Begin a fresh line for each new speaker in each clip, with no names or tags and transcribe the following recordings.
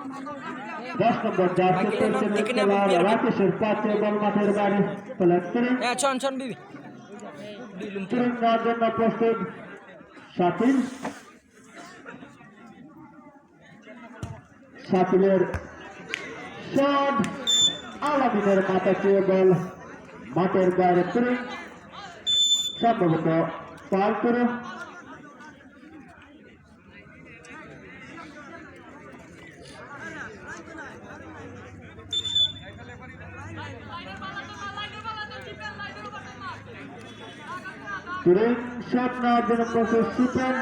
10 নম্বর jersey পরিচ্ছন্ন খেলোয়াড় রাকেশের পাশে বল মাঠের বাইরে প্লেয়ার নেওয়ার জন্য প্রস্তুত শাকিলের শট আলামিনের মাথা চেয়ে বল মাঠের বাইরে সম্ভবত পাল করে শট নেওয়ার জন্য প্রস্তুত সুপার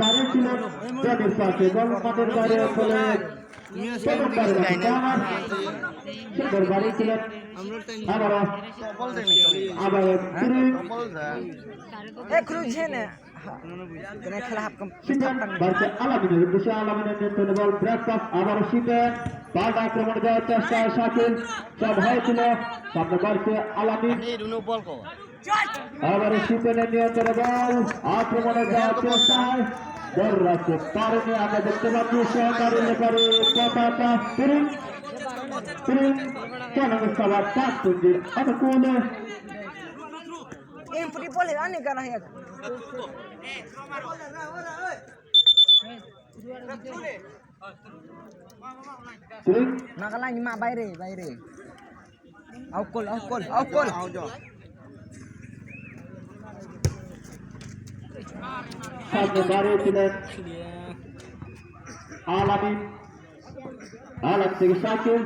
বাইরে ছিল জনের পাশে বল মাঠের বাইরে ফলে সুন্দর বাড়ি ছিলেন আবার আলামিনের উদ্দেশ্যে আলামিনের নেতৃত্বে বল ব্রেকফাস্ট আবার শিখেন পাল্টা আক্রমণ দেওয়ার চেষ্টায় শাকিল সব হয়েছিল সামনে বাড়ছে আলামিন আবার শিখেনের নিয়ন্ত্রণে বল আক্রমণে যাওয়ার চেষ্টায় বল রাখতে পারেনি আমরা দেখতে পাচ্ছি সহকারী লেখারে কথাটা সবার পাঁচ পুঞ্জির অনুকূলে
Nakalanya mak bayre. Aukol.
সামনে দাঁড়িয়েছিলেন আলামিন থেকে শাকিল